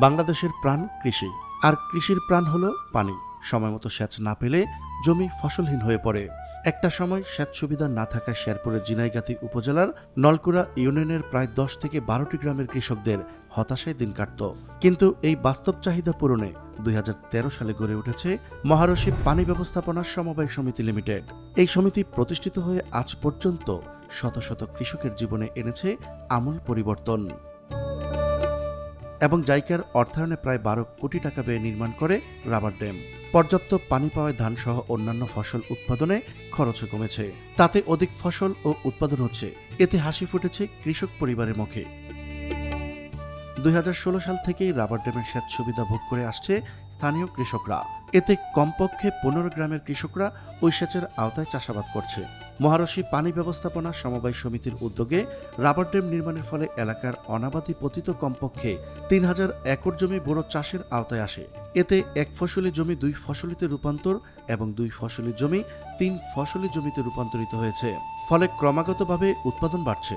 বাংলাদেশের প্রাণ কৃষি, আর কৃষির প্রাণ হলো পানি। সময়মতো সেচ না পেলে জমি ফসলহীন হয়ে পড়ে। একটা সময় সেচ সুবিধা না থাকায় শেরপুরের জিনাইগাতি উপজেলার নলকুড়া ইউনিয়নের প্রায় 10 থেকে 12টি গ্রামের কৃষকদের হতাশায় দিন কাটত। কিন্তু এই বাস্তব চাহিদা পূরণে 2013 সালে গড়ে উঠেছে মহারশী পানি ব্যবস্থাপনা সমবায় সমিতি লিমিটেড। এই সমিতি প্রতিষ্ঠিত হয়ে আজ পর্যন্ত শত শত কৃষকের জীবনে এনেছে আমূল পরিবর্তন এবং জাইকার অর্থায়নে প্রায় 12 কোটি টাকা ব্যয়ে নির্মাণ করে রাবার ড্যাম। পর্যাপ্ত পানি পাওয়ায় ধানসহ অন্যান্য ফসল উৎপাদনে খরচও কমেছে, তাতে অধিক ফসল ও উৎপাদন হচ্ছে। এতে হাসি ফুটেছে কৃষক পরিবারের মুখে। 2016 সাল থেকেই রাবার ড্যামের সেচ সুবিধা ভোগ করে আসছে স্থানীয় কৃষকরা। এতে কমপক্ষে 15 গ্রামের কৃষকরা ওই সেচের আওতায় চাষাবাদ করছে। মহারশী পানি ব্যবস্থাপনা সমবায় সমিতির উদ্যোগে রাবার ড্যাম নির্মাণের ফলে এলাকার অনাবাদি পতিত কমপক্ষে 3000 একর জমি বোরো চাষের আওতায় আসে। এতে এক ফসলি জমি 2 ফসলিতে রূপান্তর এবং 2 ফসলি জমি 3 ফসলি জমিতে রূপান্তরিত হয়েছে। ফলে ক্রমাগতভাবে উৎপাদন বাড়ছে।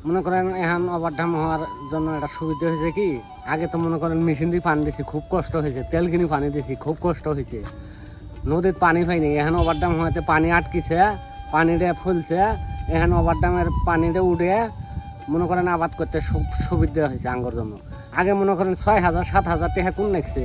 মনে করেন এখন ওভারড্যাম হওয়ার জন্য একটা সুবিধা হয়েছে কি, আগে তো মনে করেন মেশিন দিয়ে পানি দিয়েছি, খুব কষ্ট হয়েছে। তেল কিনে পানি দিয়েছি, খুব কষ্ট হয়েছে। নদীর পানি পাইনি, এখন ওভারড্যাম হওয়াতে পানি আটকিছে, পানিটা ফুলছে। এখন ওভারড্যামের পানিটা উঠে মনে করেন আবাদ করতে সুবিধা হয়েছে আঙ্গর জন্য। আগে মনে করেন 6000 7000 টাকা কোন লাগছে।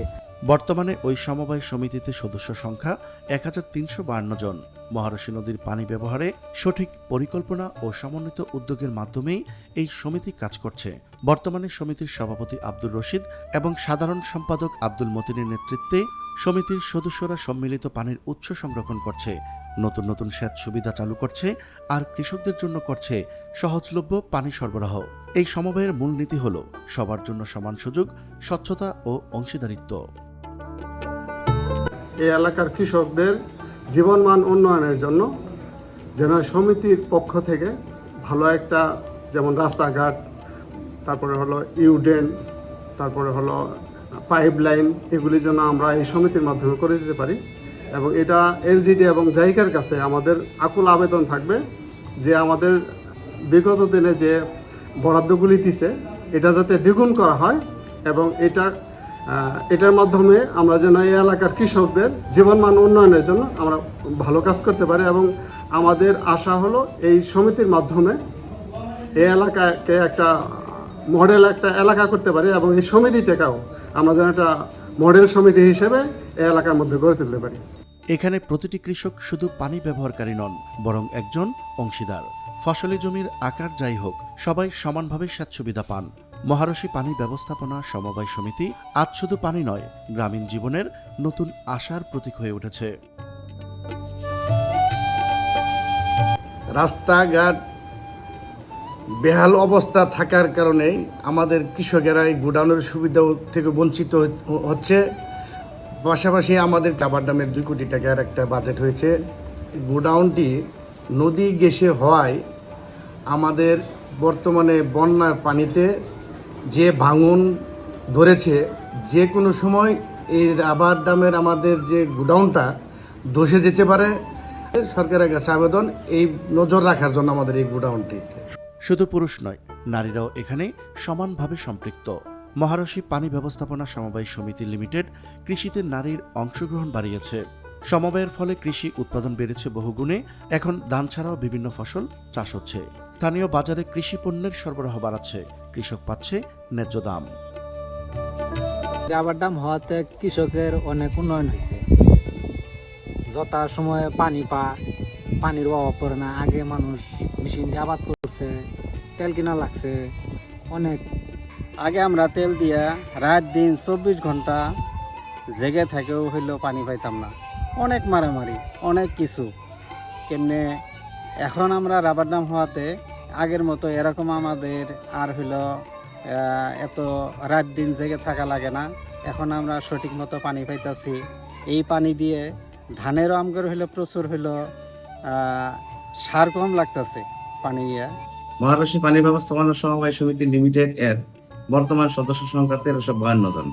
বর্তমানে ওই সমবায় সমিতিতে সদস্য সংখ্যা 1352 জন। মহারশী নদীর পানি ব্যবহারে সঠিক পরিকল্পনা ও সমন্বিত উদ্যোগের মাধ্যমেই এই সমিতি কাজ করছে। বর্তমানে সমিতির সভাপতি আব্দুর রশিদ এবং সাধারণ সম্পাদক আব্দুল মতিনের নেতৃত্বে সমিতির সদস্যরা সম্মিলিত পানির উৎস সংরক্ষণ করছে, নতুন নতুন সেচ সুবিধা চালু করছে আর কৃষকদের জন্য করছে সহজলভ্য পানি সরবরাহ। এই সমবায়ের মূলনীতি হল সবার জন্য সমান সুযোগ, স্বচ্ছতা ও অংশীদারিত্ব। এই এলাকার কৃষকদের জীবনমান উন্নয়নের জন্য যেন সমিতির পক্ষ থেকে ভালো একটা, যেমন রাস্তাঘাট, তারপরে হলো ইউডেন, তারপরে হলো পাইপ লাইন, এগুলি যেন আমরা এই সমিতির মাধ্যমে করে দিতে পারি। এবং এটা এলজিডি এবং জাইকার কাছে আমাদের আকুল আবেদন থাকবে যে আমাদের বিগত দিনে যে বরাদ্দগুলি দিছে এটা যাতে দ্বিগুণ করা হয় এবং এটার মাধ্যমে আমরা যেন এই এলাকার কৃষকদের জীবনমান উন্নয়নের জন্য আমরা ভালো কাজ করতে পারি। এবং আমাদের আশা হলো এই সমিতির মাধ্যমে এই এলাকাকে একটা মডেল একটা এলাকা করতে পারি এবং এই সমিতিটাকেও আমরা যেন একটা মডেল সমিতি হিসেবে এই এলাকার মধ্যে গড়ে তুলতে পারি। এখানে প্রতিটি কৃষক শুধু পানি ব্যবহারকারী নন, বরং একজন অংশীদার। ফসলি জমির আকার যাই হোক, সবাই সমানভাবে সেচ সুবিধা পান। মহারশী পানি ব্যবস্থাপনা সমবায় সমিতি আজ শুধু পানি নয়, গ্রামীণ জীবনের নতুন আশার প্রতীক হয়ে উঠেছে। রাস্তাঘাট বেহাল অবস্থা থাকার কারণে আমাদের কৃষকেরা এই গোডাউনের সুবিধা থেকে বঞ্চিত হচ্ছে। পাশাপাশি আমাদের রাবার ড্যামের 2 কোটি টাকার একটা বাজেট হয়েছে। গোডাউনটি নদী ঘেঁষে হওয়ায় আমাদের বর্তমানে বন্যার পানিতে যে ভাঙন ধরেছে, যে কোনো সময় এই রাবার ড্যামের আমাদের যে গোডাউনটা ধসে যেতে পারে। সরকারের কাছে আবেদন এই নজর রাখার জন্য আমাদের এই গোডাউনটিতে। শুধু পুরুষ নয়, নারীরাও এখানে সমানভাবে সম্পৃক্ত। মহারশী পানি ব্যবস্থাপনা সমবায় সমিতি লিমিটেড কৃষিতে নারীর অংশগ্রহণ বাড়িয়েছে। সমবায়ের ফলে কৃষি উৎপাদন বেড়েছে বহুগুণে। এখন ধান ছাড়াও বিভিন্ন ফসল চাষ হচ্ছে। স্থানীয় বাজারে কৃষি পণ্যের সরবরাহ বাড়াচ্ছে, কৃষক পাচ্ছে ন্যায্য দাম। রাবার ড্যাম হওয়াতে কৃষকের অনেক উন্নয়ন হয়েছে। যথা সময়ে পানির অভাব পড়ে না। আগে মানুষ মেশিন দিয়ে আবাদ করছে, তেল কিনা লাগছে অনেক। আগে আমরা তেল দিয়া রাত দিন 24 ঘন্টা জেগে থেকেও হইলেও পানি পাইতাম না। অনেক মারামারি, অনেক কিছু কেমনে। এখন আমরা রাবার ড্যাম হওয়াতে আগের মতো এরকম আমাদের আর এত রাত দিন জেগে থাকা লাগে না। এখন আমরা সঠিক মতো পানি পাইতাছি। এই পানি দিয়ে ধানেরও আমগর প্রচুর সার কম লাগতেছে পানি দিয়ে। মহারশী পানি ব্যবস্থাপনা সমবায় সমিতি লিমিটেড এর বর্তমান সদস্য সংখ্যা 1352 জন।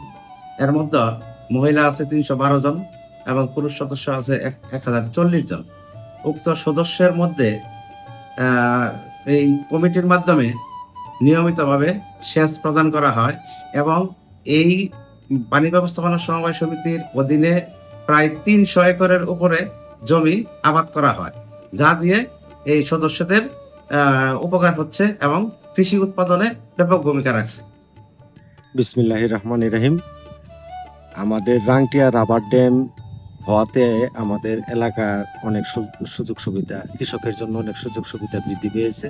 এর মধ্যে মহিলা আছে 312 জন এবং পুরুষ সদস্য আছে 1040 জন। উক্ত সদস্যের মধ্যে এই কমিটির মাধ্যমে নিয়মিতভাবে সেচ প্রদান করা হয় এবং এই পানি ব্যবস্থাপনা সমবায় সমিতির অধীনে প্রায় 300 একরের উপরে জমি আবাদ করা হয়, যা দিয়ে এই সদস্যদের উপকার হচ্ছে এবং কৃষি উৎপাদনে ব্যাপক ভূমিকা রাখছে। বিসমিল্লাহির রহমানির রহিম। আমাদের রাংটিয়া রাবার ড্যাম হওয়াতে আমাদের এলাকার অনেক সুযোগ সুবিধা, কৃষকের জন্য অনেক সুযোগ সুবিধা বৃদ্ধি পেয়েছে।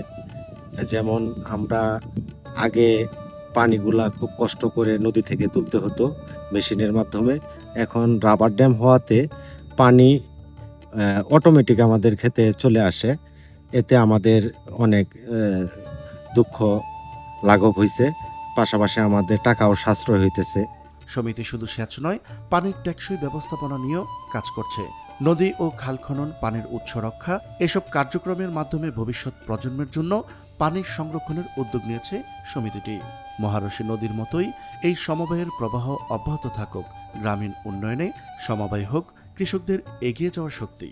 যেমন আমরা আগে পানিগুলা খুব কষ্ট করে নদী থেকে তুলতে হতো মেশিনের মাধ্যমে, এখন রাবার ড্যাম হওয়াতে পানি অটোমেটিক আমাদের ক্ষেতে চলে আসে। এতে আমাদের অনেক দুঃখ লাঘব হয়েছে, পাশাপাশি আমাদের টাকাও সাশ্রয় হইতেছে। সমিতি শুধু সেচ নয়, পানির টেকসই ব্যবস্থাপনা নিয়েও কাজ করছে। নদী ও খাল খনন, পানির উৎস রক্ষা এসব কার্যক্রমের মাধ্যমে ভবিষ্যৎ প্রজন্মের জন্য পানির সংরক্ষণের উদ্যোগ নিয়েছে সমিতিটি। মহারশী নদীর মতোই এই সমবায়ের প্রবাহ অব্যাহত থাকুক। গ্রামীণ উন্নয়নে সমবায় হোক কৃষকদের এগিয়ে যাওয়ার শক্তি।